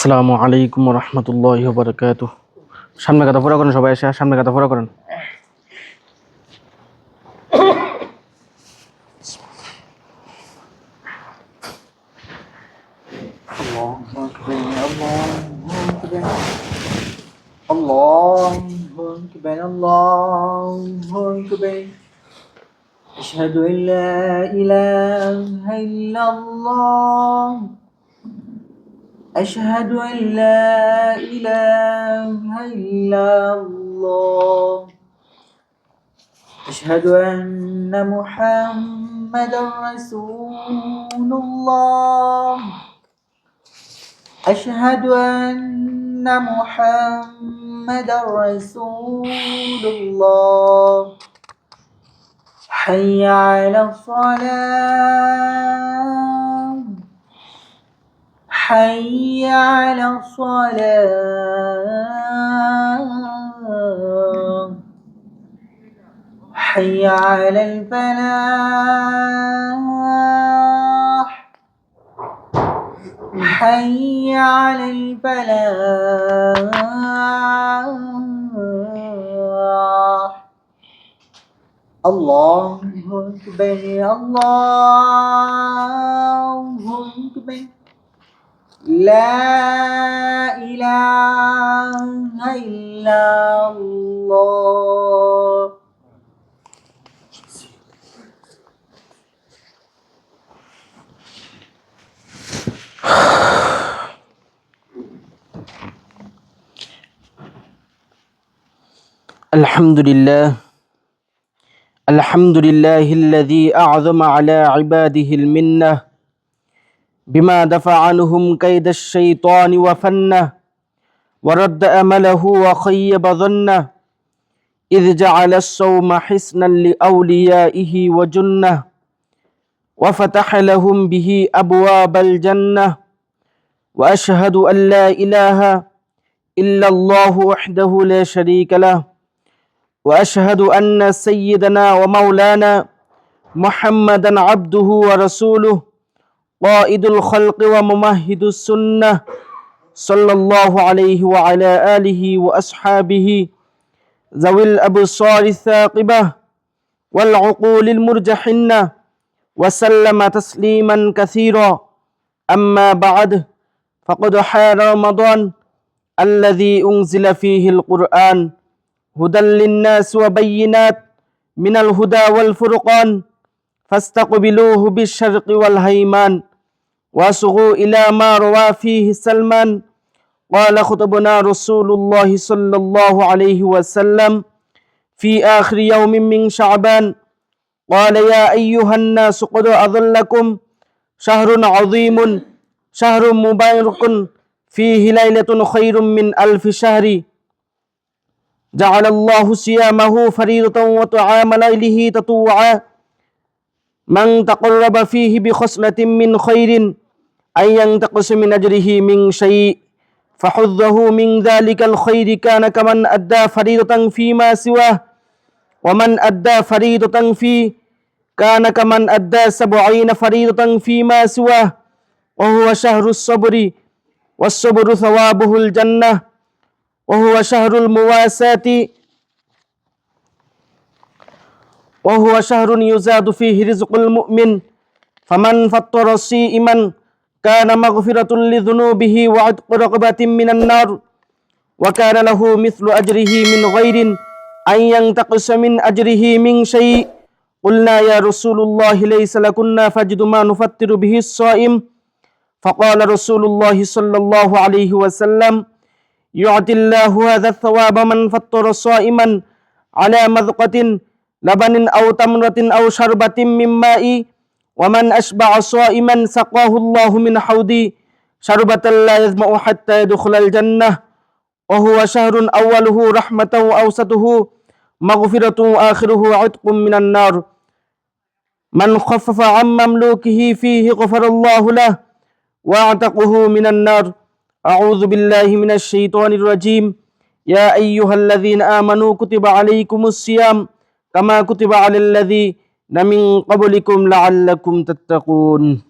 আসসালামু আলাইকুম রহমতুল্লাহি ওয়া বারাকাতুহু। সামনে কথা পুরো করেন, সবাই এসে সামনে কথা পুরো করেন। أشهد أن لا إله إلا الله أشهد أن لا إله إلا الله أشهد أن محمدا رسول الله أشهد أن محمدا رسول الله حي على الصلاة حي على الصلاة حي على الفلاح حي على الفلاح الله أكبر الله أكبر لا إله إلا الله الحمد لله الذي أعظم على عباده المنة بما دفع عنهم كيد الشيطان وفنه ورد أمله وخيب ظنه إذ جعل الصوم حصنا لأوليائه وجنه وفتح لهم به أبواب الجنة وأشهد أن لا إله إلا الله وحده لا شريك له وأشهد أن سيدنا ومولانا محمدا عبده ورسوله قائد الخلق وممهد السنة صلى الله عليه وعلى آله وأصحابه ذوي الأبصار الثاقبة والعقول المرجحنة وسلم تسليما كثيرا. أما بعد، فقد حان رمضان الذي أنزل فيه القرآن هدى للناس وبينات من الهدى والفرقان فاستقبلوه بالشرق والهيمان واصغوا إلى ما روى فيه سلمان قال خطبنا رسول الله صلى الله عليه وسلم في آخر يوم من شعبان قال يا أيها الناس قد أظلكم شهر عظيم شهر مبارك فيه ليلة خير من ألف شهر جعل الله صيامه فريضة وطعام ليله تطوعا من تقرب فيه بخصلة من خير أن ينتقص من أجره من شيء فحظه من ذلك الخير كان كمن أدى فريضة فيما سواه ومن أدى فريضة فيه كان كمن أدى 70 فريضة فيما سواه وهو شهر الصبر والصبر ثوابه الجنة وهو شهر المواساة وهو شهر يزاد فيه رزق المؤمن فمن فطر صائما كان مغفرة لذنوبه وعتق رقبة من النار وكان له مثل أجره من غير أن ينتقص من أجره من شيء قلنا يا رسول الله ليس لكنا فجد ما نفطر به الصائم فقال رسول الله صلى الله عليه وسلم يعطي الله هذا الثواب من فطر صائما على مذقة لبن أو تمرة أو شربة من ماء ومن أشبع صائما سقاه الله من حوضي شربة لا يظمأ حتى يدخل الجنة وهو شهر أوله رحمة وأوسطه مغفرة وآخره عتق من النار من خفف عن مملوكه فيه غفر الله له واعتقه من النار. أعوذ بالله من الشيطان الرجيم. يا أيها الذين آمنوا كتب عليكم الصيام كما كتب على الذين من قبلكم لعلكم تتقون.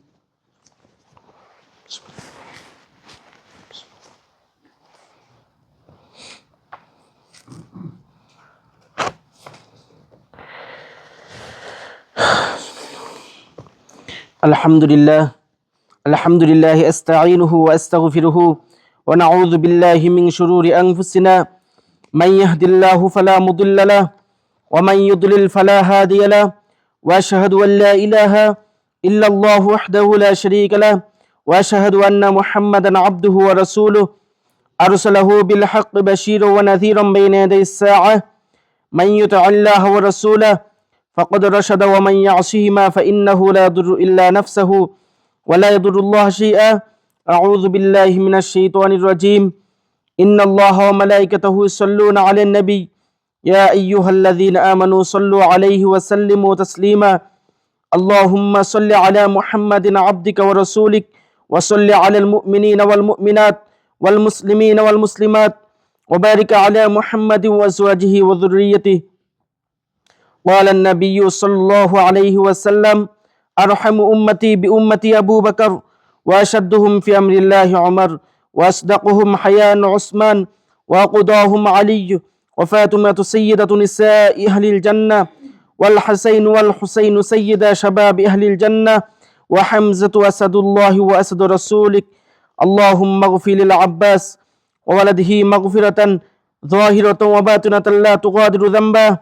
الحمد لله أستعينه وأستغفره ونعوذ بالله من شرور أنفسنا من يهد الله فلا مضل له ومن يضلل فلا هادي له وأشهد أن لا إله إلا الله وحده لا شريك له وأشهد أن محمدا عبده ورسوله أرسله بالحق بشيرا ونذيرا بين يدي الساعة من يطع الله ورسوله فقد رشد ومن يعصهما فإنه لا يضر إلا نفسه ولا يضر الله شيئا أعوذ بالله من الشيطان الرجيم إن الله وملائكته يصلون على النبي يا أيها الذين آمنوا صلوا عليه وسلموا تسليما اللهم صل على محمد عبدك ورسولك وصل على المؤمنين والمؤمنات والمسلمين والمسلمات وبارك على محمد وأزواجه وذريته قال النبي صلى الله عليه وسلم أرحم أمتي بأمتي أبو بكر وأشدهم في أمر الله عمر وأصدقهم حياء عثمان وأقضاهم علي وفاطمة سيدة نساء أهل الجنة والحسين والحسين سيدا شباب أهل الجنة وحمزة أسد الله وأسد رسولك اللهم اغفر للعباس وولده مغفرة ظاهرة وباطنة لا تغادر ذنبا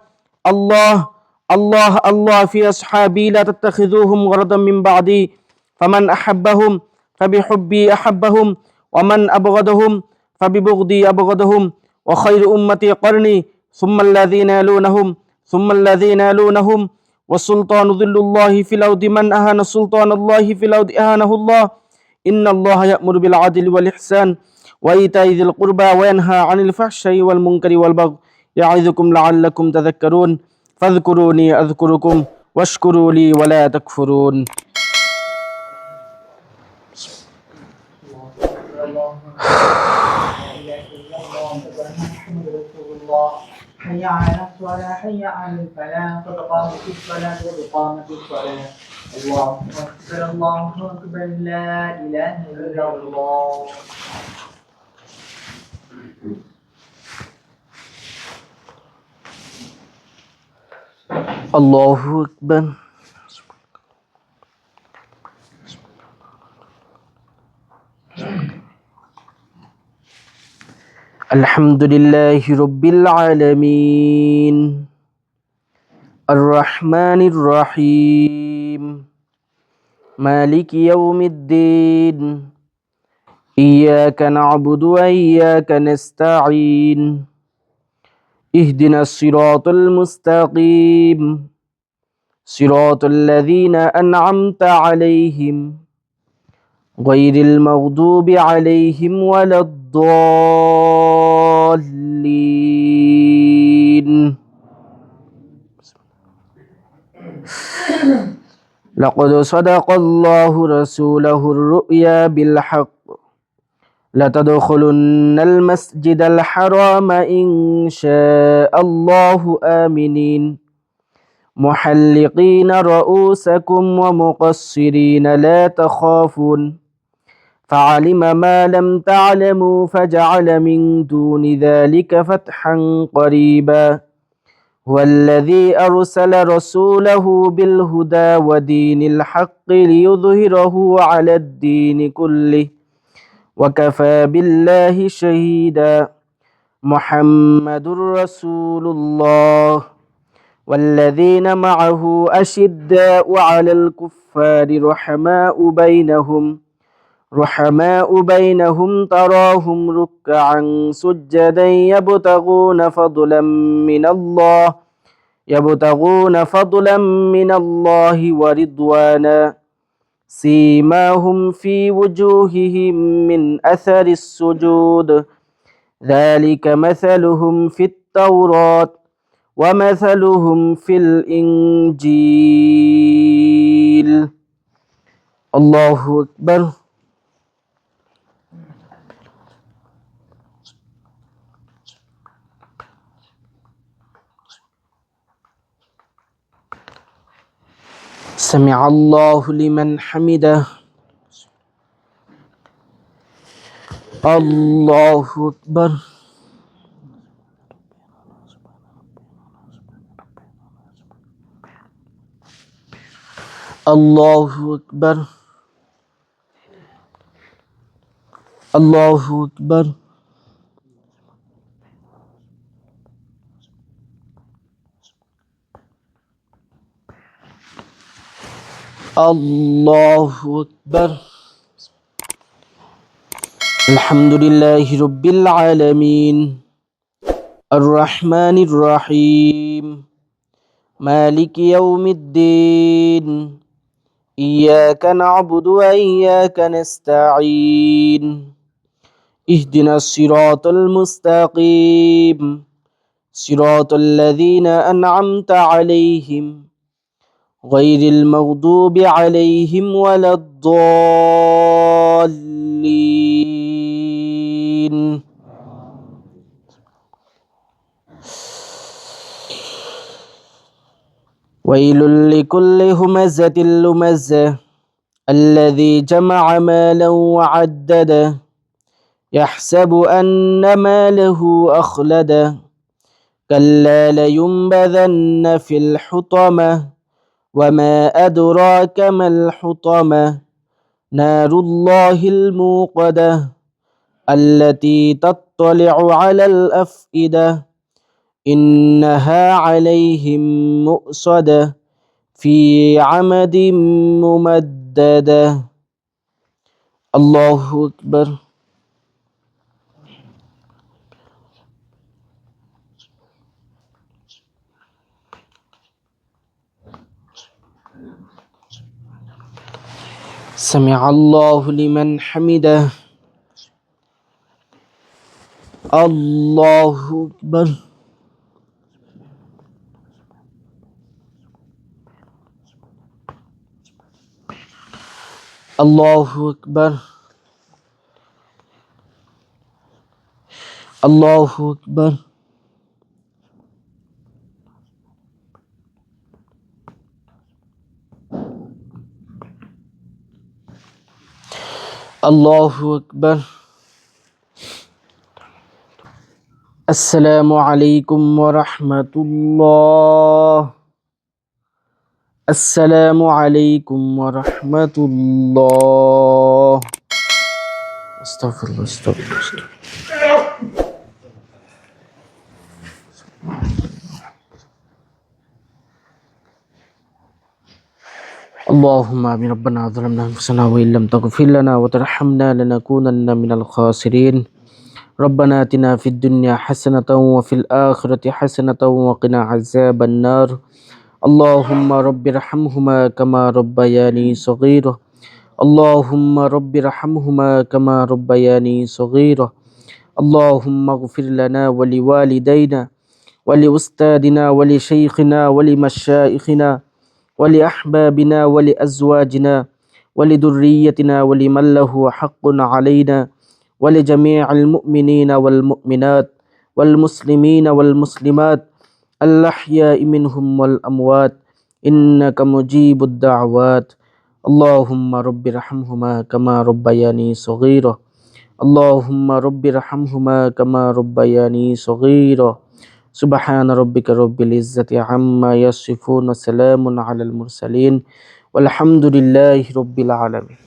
الله الله في أصحابي لا تتخذوهم غرضا من بعدي فمن أحبهم فبحبي أحبهم ومن أبغضهم فببغضي أبغضهم وخير أمتي قرني ثم الذين يلونهم ثم الذين يلونهم والسلطان ذل الله في الأرض من أهان سلطان الله في الأرض أهانه الله إن الله يأمر بالعدل والإحسان وإيتاء ذي القربى وينهى عن الفحشاء والمنكر والبغي يعظكم لعلكم تذكرون فاذكروني أذكركم واشكروا لي ولا تكفرون حي على الصلاة حي على الفلاح قد قامت الصلاة قد قامت الصلاة الله أكبر الله أكبر لا إله إلا الله الله أكبر الحمد لله رب العالمين الرحمن الرحيم مالك يوم الدين إياك نعبد وإياك نستعين اهدنا الصراط المستقيم صراط الذين أنعمت عليهم غير المغضوب عليهم ولا الضالين لقد صدق الله رسوله الرؤيا بالحق لتدخلن المسجد الحرام إن شاء الله آمنين محلقين رؤوسكم ومقصرين لا تخافون فعلم ما لم تعلموا فجعل من دون ذلك فتحا قريبا هو الذي أرسل رسوله بالهدى ودين الحق ليظهره على الدين كله وكفى بالله شهيدا محمد رسول الله والذين معه أشداء على الكفار رحماء بينهم تراهم ركعا سجدا يبتغون فضلا من الله ورضوانا سيماهم في وجوههم من أثر السجود ذلك مثلهم في التوراة ومثلهم في الإنجيل الله أكبر سمع الله لمن حمده الله أكبر الله أكبر. الله أكبر. الله أكبر. الحمد لله رب العالمين الرحمن الرحيم مالك يوم الدين إياك نعبد وإياك نستعين اهدنا الصراط المستقيم صراط الذين أنعمت عليهم غير المغضوب عليهم ولا الضالين. ويل لكل همزة لمزة الذي جمع مالا وعدده يحسب أن ماله أخلده كلا لينبذن في الحطمة وما أدراك ما الحطمة نار الله الموقدة التي تطلع على الأفئدة إنها عليهم مؤصدة في عمد ممددة. الله أكبر. سمع الله لمن حمده. الله أكبر. الله أكبر. الله أكبر. الله أكبر. السلام عليكم ورحمة الله. السلام عليكم ورحمة الله. استغفر الله استغفر الله استغفر الله. اللهم آمين. ربنا ظلمنا أنفسنا وإن لم تغفر لنا وترحمنا لنكونن من الخاسرين. ربنا آتنا في الدنيا حسنة وفي الآخرة حسنة وقنا عذاب النار. اللهم رب ارحمهما كما ربياني صغيرا. اللهم رب ارحمهما كما ربياني صغيرا. اللهم اغفر لنا ولوالدينا ولأستاذنا ولشيخنا ولمشايخنا ولأحبابنا ولأزواجنا ولذريتنا ولمن له حق علينا ولجميع المؤمنين والمؤمنات والمسلمين والمسلمات الأحياء منهم والأموات إنك مجيب الدعوات. اللهم رب ارحمهما كما ربياني صغيرا. اللهم رب ارحمهما كما ربياني صغيرا. سبحان ربك رب العزة عما يصفون وسلام على المرسلين والحمد لله رب العالمين.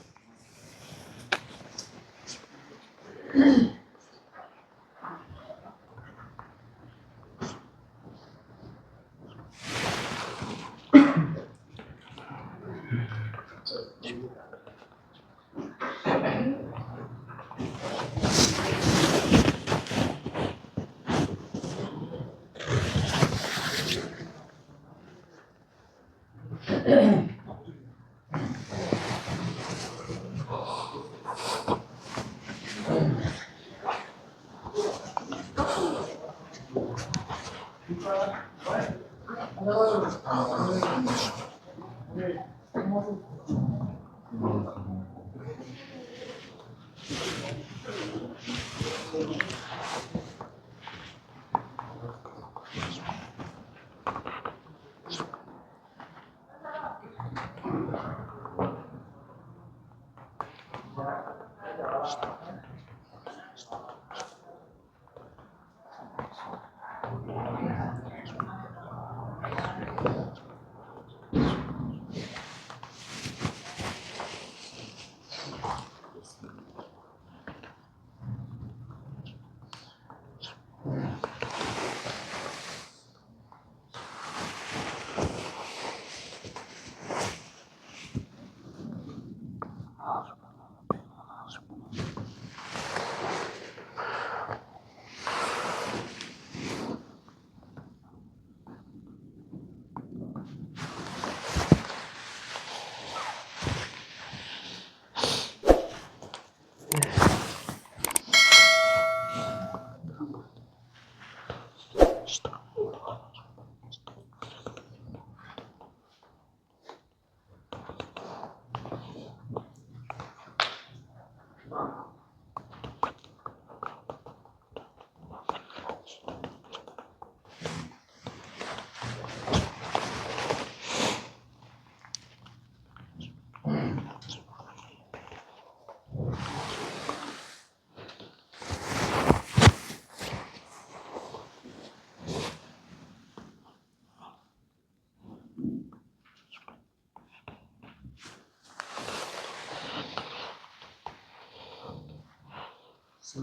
So